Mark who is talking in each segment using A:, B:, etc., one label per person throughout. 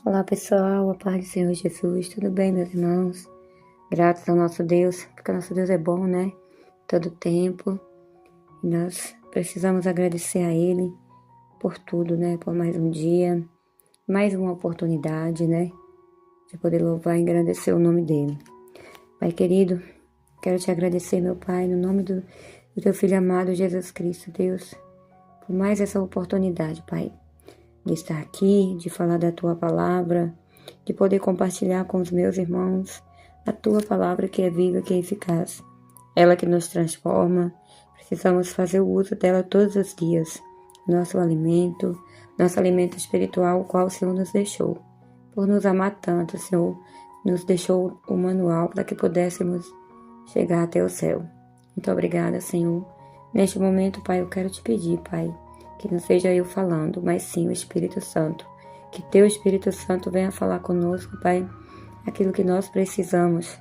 A: Olá pessoal, a paz do Senhor Jesus, tudo bem meus irmãos? Graças ao nosso Deus, porque nosso Deus é bom, né? Todo tempo, e nós precisamos agradecer a Ele por tudo, né? Por mais um dia, mais uma oportunidade, né? De poder louvar e engrandecer o nome dEle. Pai querido, quero te agradecer, meu Pai, no nome do teu Filho amado Jesus Cristo, Deus, por mais essa oportunidade, Pai, de estar aqui, de falar da Tua Palavra, de poder compartilhar com os meus irmãos a Tua Palavra que é viva, que é eficaz. Ela que nos transforma, precisamos fazer o uso dela todos os dias. Nosso alimento espiritual, o qual o Senhor nos deixou. Por nos amar tanto, o Senhor nos deixou o manual para que pudéssemos chegar até o céu. Muito obrigada, Senhor. Neste momento, Pai, eu quero te pedir, Pai, que não seja eu falando, mas sim o Espírito Santo. Que Teu Espírito Santo venha falar conosco, Pai, aquilo que nós precisamos.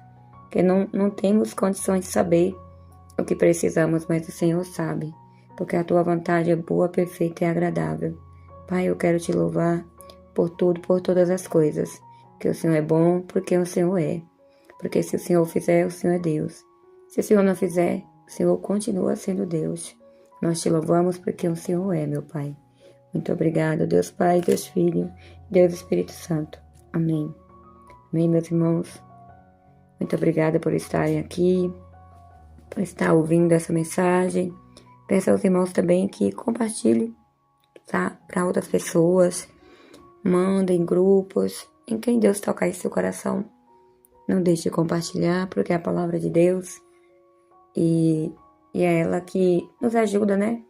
A: Que não temos condições de saber o que precisamos, mas o Senhor sabe. Porque a Tua vontade é boa, perfeita e agradável. Pai, eu quero te louvar por tudo, por todas as coisas. Que o Senhor é bom, porque o Senhor é. Porque se o Senhor fizer, o Senhor é Deus. Se o Senhor não fizer, o Senhor continua sendo Deus. Nós te louvamos porque o Senhor é, meu Pai. Muito obrigado, Deus Pai, Deus Filho, Deus Espírito Santo. Amém. Amém, meus irmãos. Muito obrigada por estarem aqui, por estar ouvindo essa mensagem. Peço aos irmãos também que compartilhem, tá? Para outras pessoas. Mandem grupos, em quem Deus tocar em seu coração. Não deixe de compartilhar, porque é a palavra de Deus. E é ela que nos ajuda, né?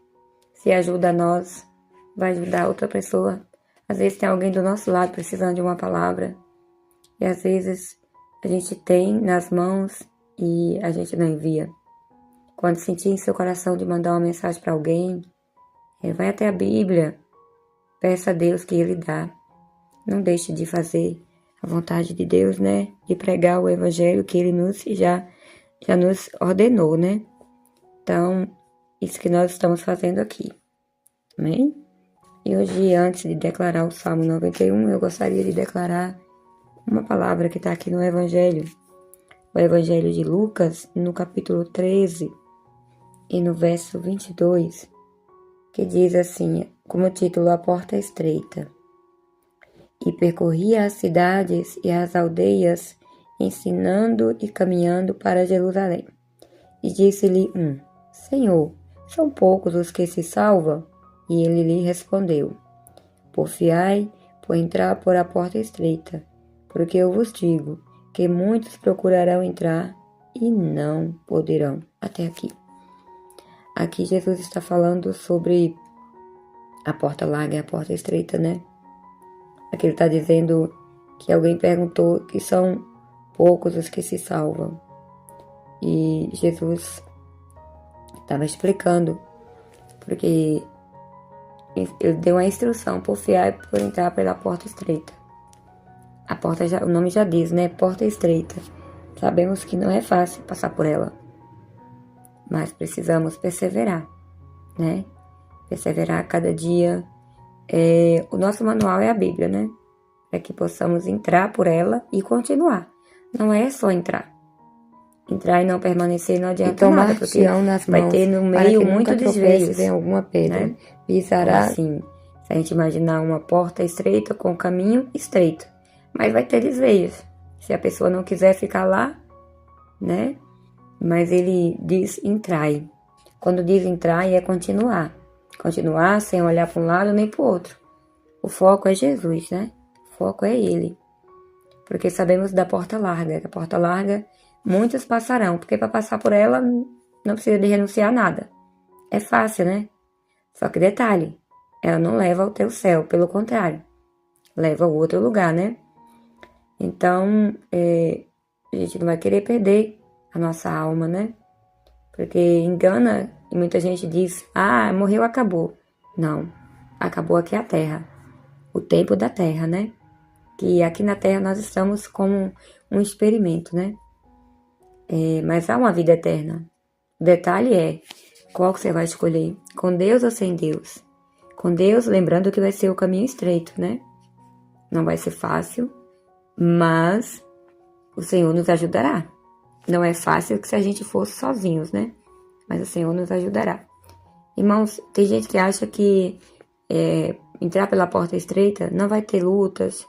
A: Se ajuda a nós, vai ajudar outra pessoa. Às vezes tem alguém do nosso lado precisando de uma palavra. E às vezes a gente tem nas mãos e a gente não envia. Quando sentir em seu coração de mandar uma mensagem para alguém, vai até a Bíblia. Peça a Deus que Ele dá. Não deixe de fazer a vontade de Deus, né? De pregar o Evangelho que Ele já nos ordenou, né? Então, isso que nós estamos fazendo aqui. Amém? E hoje, antes de declarar o Salmo 91, eu gostaria de declarar uma palavra que está aqui no Evangelho. O Evangelho de Lucas, no capítulo 13 e no verso 22, que diz assim, como título, A Porta Estreita. E percorria as cidades e as aldeias, ensinando e caminhando para Jerusalém. E disse-lhe Senhor, são poucos os que se salvam? E ele lhe respondeu, porfiai por entrar por a porta estreita, porque eu vos digo que muitos procurarão entrar e não poderão. Até aqui. Aqui Jesus está falando sobre a porta larga e a porta estreita, né? Aqui ele está dizendo que alguém perguntou que são poucos os que se salvam. E Jesus estava explicando, porque ele deu uma instrução, porfiai por entrar pela porta estreita. A porta, o nome já diz, né? Porta estreita. Sabemos que não é fácil passar por ela, mas precisamos perseverar, né? Perseverar cada dia. O nosso manual é a Bíblia, né? Para que possamos entrar por ela e continuar. Não é só entrar. Entrar e não permanecer não adianta nada, porque nas vai ter no meio muito desvio em alguma pedra, né? Pisará assim. Se a gente imaginar uma porta estreita com caminho estreito, mas vai ter desvios. Se a pessoa não quiser ficar lá, né? Mas ele diz entrai. Quando diz entrai é continuar. Continuar sem olhar para um lado nem para o outro. O foco é Jesus, né? O foco é Ele. Porque sabemos da porta larga. A porta larga muitos passarão, porque para passar por ela não precisa de renunciar a nada. É fácil, né? Só que detalhe, ela não leva ao teu céu, pelo contrário, leva a outro lugar, né? Então, a gente não vai querer perder a nossa alma, né? Porque engana e muita gente diz, morreu, acabou. Não, acabou aqui a terra, o tempo da terra, né? Que aqui na terra nós estamos como um experimento, né? Mas há uma vida eterna. O detalhe é, qual que você vai escolher? Com Deus ou sem Deus? Com Deus, lembrando que vai ser o caminho estreito, né? Não vai ser fácil, mas o Senhor nos ajudará. Não é fácil que se a gente fosse sozinhos, né? Mas o Senhor nos ajudará. Irmãos, tem gente que acha que entrar pela porta estreita não vai ter lutas.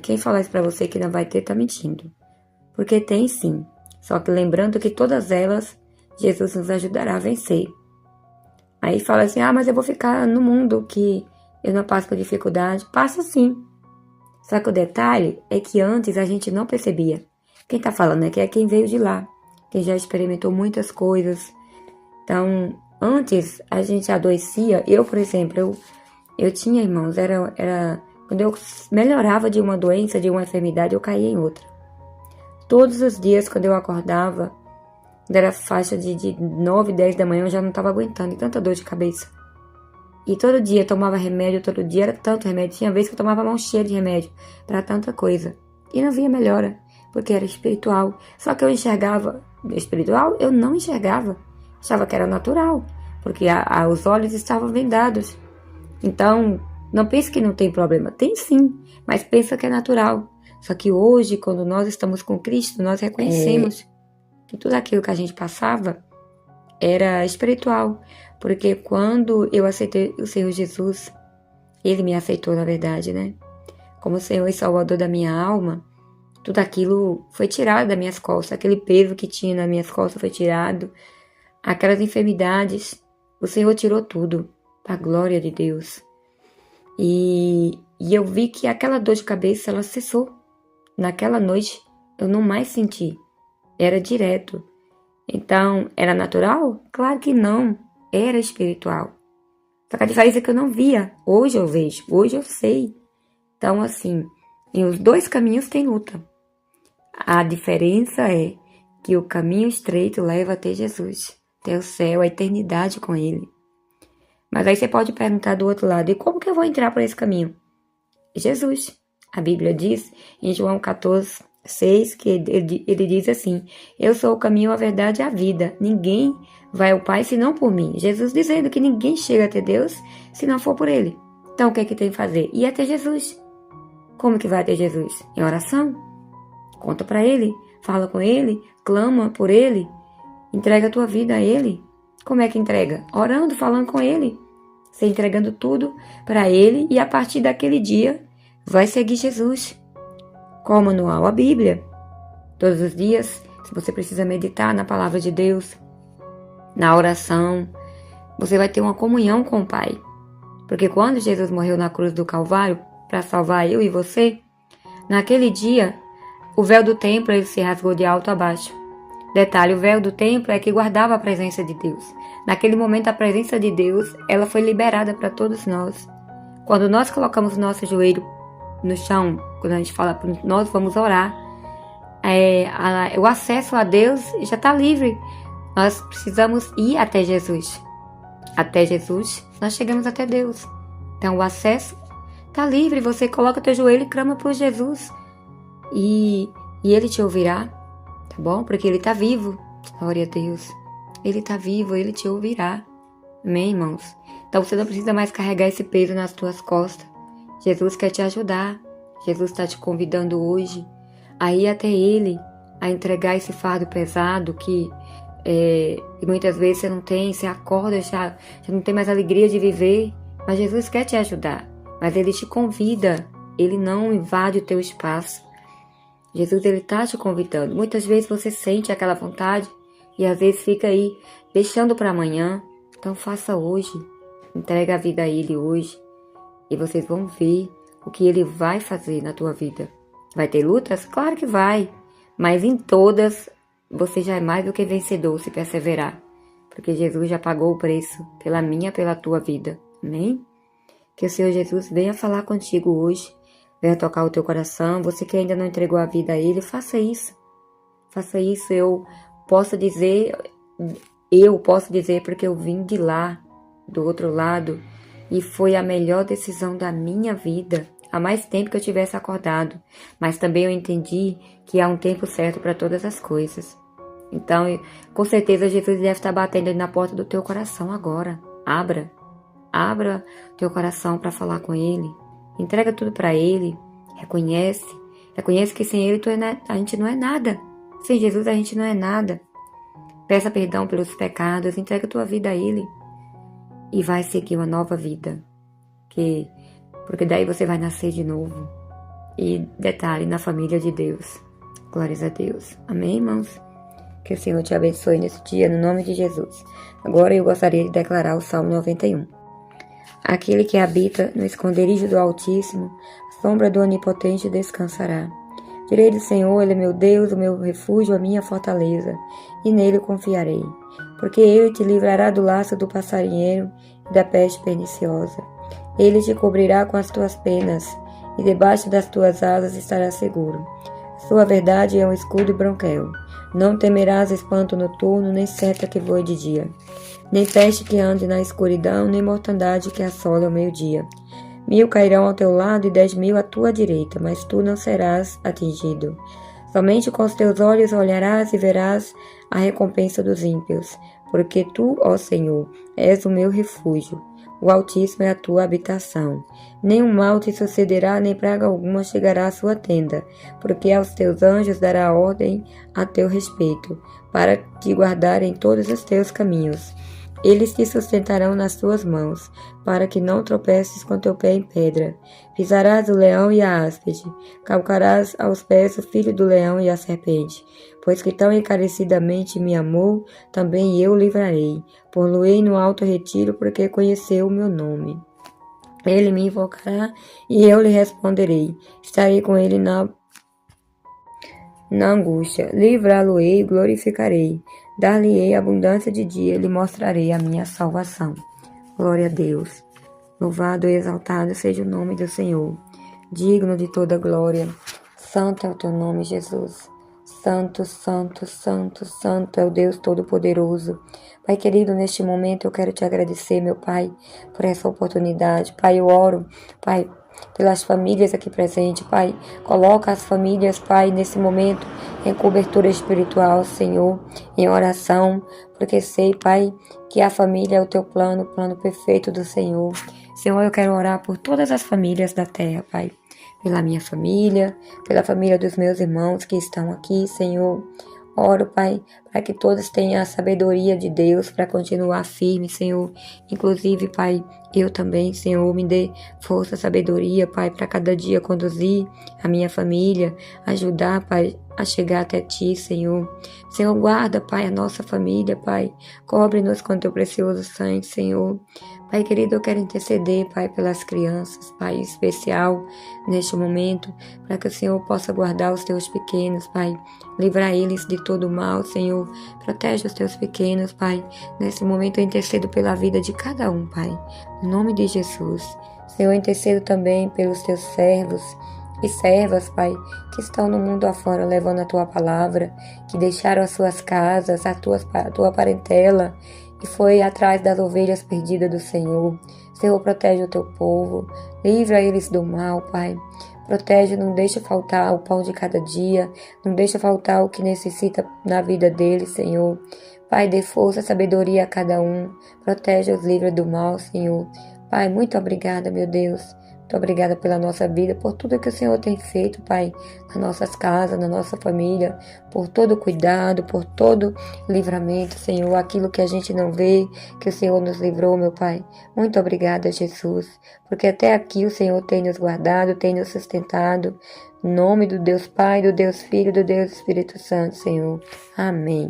A: Quem falar isso pra você que não vai ter, tá mentindo. Porque tem sim. Só que lembrando que todas elas, Jesus nos ajudará a vencer. Aí fala assim, mas eu vou ficar no mundo que eu não passo por dificuldade. Passa sim. Só que o detalhe é que antes a gente não percebia. Quem tá falando aqui é quem veio de lá. Quem já experimentou muitas coisas. Então, antes a gente adoecia. Eu, por exemplo, eu tinha, irmãos, quando eu melhorava de uma doença, de uma enfermidade, eu caía em outra. Todos os dias, quando eu acordava, quando era faixa de 9, 10 da manhã, eu já não estava aguentando, tanta dor de cabeça. E todo dia eu tomava remédio, todo dia era tanto remédio. Tinha vezes que eu tomava mão cheia de remédio para tanta coisa. E não via melhora, porque era espiritual. Só que eu enxergava espiritual, eu não enxergava. Achava que era natural, porque os olhos estavam vendados. Então, não pense que não tem problema. Tem sim, mas pensa que é natural. Só que hoje, quando nós estamos com Cristo, nós reconhecemos que tudo aquilo que a gente passava era espiritual. Porque quando eu aceitei o Senhor Jesus, Ele me aceitou, na verdade, né? Como Senhor e Salvador da minha alma, tudo aquilo foi tirado das minhas costas. Aquele peso que tinha nas minhas costas foi tirado. Aquelas enfermidades, o Senhor tirou tudo, para a glória de Deus. E eu vi que aquela dor de cabeça, ela cessou. Naquela noite, eu não mais senti. Era direto. Então, era natural? Claro que não. Era espiritual. Só que a diferença é que eu não via. Hoje eu vejo. Hoje eu sei. Então, assim, em os dois caminhos tem luta. A diferença é que o caminho estreito leva até Jesus. Até o céu, a eternidade com Ele. Mas aí você pode perguntar do outro lado, e como que eu vou entrar por esse caminho? Jesus. A Bíblia diz em João 14, 6, que ele diz assim, eu sou o caminho, a verdade e a vida. Ninguém vai ao Pai senão por mim. Jesus dizendo que ninguém chega até Deus se não for por Ele. Então o que é que tem que fazer? Ir até Jesus. Como que vai até Jesus? Em oração? Conta para Ele, fala com Ele, clama por Ele, entrega a tua vida a Ele. Como é que entrega? Orando, falando com Ele. Você entregando tudo para Ele e a partir daquele dia vai seguir Jesus. Qual o manual? A Bíblia. Todos os dias, se você precisa meditar na palavra de Deus, na oração, você vai ter uma comunhão com o Pai. Porque quando Jesus morreu na cruz do Calvário para salvar eu e você, naquele dia, o véu do templo ele se rasgou de alto a baixo. Detalhe, o véu do templo é que guardava a presença de Deus. Naquele momento, a presença de Deus, ela foi liberada para todos nós. Quando nós colocamos o nosso joelho no chão, quando a gente fala, nós vamos orar, o acesso a Deus já está livre. Nós precisamos ir até Jesus. Até Jesus, nós chegamos até Deus. Então, o acesso está livre. Você coloca o teu joelho e clama por Jesus. E Ele te ouvirá. Tá bom? Porque Ele está vivo. Glória a Deus. Ele está vivo, Ele te ouvirá. Amém, irmãos? Então você não precisa mais carregar esse peso nas tuas costas. Jesus quer te ajudar. Jesus está te convidando hoje a ir até Ele, a entregar esse fardo pesado que muitas vezes você não tem, você acorda, já não tem mais alegria de viver. Mas Jesus quer te ajudar. Mas Ele te convida. Ele não invade o teu espaço. Jesus, Ele está te convidando. Muitas vezes você sente aquela vontade e às vezes fica aí deixando para amanhã. Então faça hoje. Entrega a vida a Ele hoje. E vocês vão ver o que Ele vai fazer na tua vida. Vai ter lutas? Claro que vai. Mas em todas, você já é mais do que vencedor se perseverar. Porque Jesus já pagou o preço pela minha, pela tua vida. Amém? Que o Senhor Jesus venha falar contigo hoje. Venha tocar o teu coração. Você que ainda não entregou a vida a Ele, faça isso. Faça isso. Eu posso dizer porque eu vim de lá, do outro lado, e foi a melhor decisão da minha vida. Há mais tempo que eu tivesse acordado, mas também eu entendi que há um tempo certo para todas as coisas. Então, com certeza, Jesus deve estar batendo na porta do teu coração agora. Abra teu coração para falar com Ele. Entrega tudo para Ele. Reconhece que sem Ele a gente não é nada. Sem Jesus a gente não é nada. Peça perdão pelos pecados, entrega tua vida a Ele e vai seguir uma nova vida. Porque daí você vai nascer de novo. E detalhe, na família de Deus. Glórias a Deus. Amém, irmãos? Que o Senhor te abençoe nesse dia, no nome de Jesus. Agora eu gostaria de declarar o Salmo 91. Aquele que habita no esconderijo do Altíssimo, a sombra do Onipotente descansará. Direi do Senhor, Ele é meu Deus, o meu refúgio, a minha fortaleza, e nele confiarei. Porque Ele te livrará do laço do passarinheiro e da peste perniciosa. Ele te cobrirá com as tuas penas, e debaixo das tuas asas estarás seguro. Sua verdade é um escudo e bronquel. Não temerás espanto noturno, nem seta que voe de dia, nem peste que ande na escuridão, nem mortandade que assole ao meio-dia. 1000 cairão ao teu lado e 10.000 à tua direita, mas tu não serás atingido. Somente com os teus olhos olharás e verás a recompensa dos ímpios, porque tu, ó Senhor, és o meu refúgio. O Altíssimo é a tua habitação. Nenhum mal te sucederá, nem praga alguma chegará à sua tenda, porque aos teus anjos dará ordem a teu respeito, para te guardar em todos os teus caminhos. Eles te sustentarão nas tuas mãos, para que não tropeces com teu pé em pedra. Pisarás o leão e a áspide, calcarás aos pés o filho do leão e a serpente. Pois que tão encarecidamente me amou, também eu o livrarei. Pô-lo-ei no alto retiro, porque conheceu o meu nome. Ele me invocará e eu lhe responderei. Estarei com ele na angústia. Livrá-lo-ei e glorificarei. Dar-lhe-ei abundância de dia, lhe mostrarei a minha salvação. Glória a Deus. Louvado e exaltado seja o nome do Senhor, digno de toda glória. Santo é o teu nome, Jesus. Santo, santo, santo, santo é o Deus Todo-Poderoso. Pai querido, neste momento eu quero te agradecer, meu Pai, por essa oportunidade. Pai, eu oro, Pai, pelas famílias aqui presentes, Pai. Coloca as famílias, Pai, nesse momento em cobertura espiritual, Senhor, em oração, porque sei, Pai, que a família é o teu plano, o plano perfeito do Senhor. Senhor, eu quero orar por todas as famílias da terra, Pai. Pela minha família, pela família dos meus irmãos que estão aqui, Senhor. Oro, Pai, para que todos tenham a sabedoria de Deus para continuar firme, Senhor. Inclusive, Pai, eu também, Senhor, me dê força, sabedoria, Pai, para cada dia conduzir a minha família, ajudar, Pai, a chegar até Ti, Senhor. Senhor, guarda, Pai, a nossa família, Pai. Cobre-nos com Teu precioso sangue, Senhor. Pai querido, eu quero interceder, Pai, pelas crianças, Pai, em especial neste momento, para que o Senhor possa guardar os Teus pequenos, Pai. Livrar eles de todo o mal, Senhor. Protege os Teus pequenos, Pai. Nesse momento eu intercedo pela vida de cada um, Pai. Em nome de Jesus. Senhor, eu intercedo também pelos Teus servos e servas, Pai, que estão no mundo afora levando a Tua palavra, que deixaram as suas casas, a Tua parentela, e foi atrás das ovelhas perdidas do Senhor. Senhor, protege o Teu povo, livra eles do mal, Pai. Protege, não deixa faltar o pão de cada dia, não deixa faltar o que necessita na vida deles, Senhor. Pai, dê força, sabedoria a cada um, protege-os, livra do mal, Senhor. Pai, muito obrigada, meu Deus. Muito obrigada pela nossa vida, por tudo que o Senhor tem feito, Pai, nas nossas casas, na nossa família, por todo o cuidado, por todo o livramento, Senhor, aquilo que a gente não vê, que o Senhor nos livrou, meu Pai. Muito obrigada, Jesus, porque até aqui o Senhor tem nos guardado, tem nos sustentado. Em nome do Deus Pai, do Deus Filho, do Deus Espírito Santo, Senhor. Amém.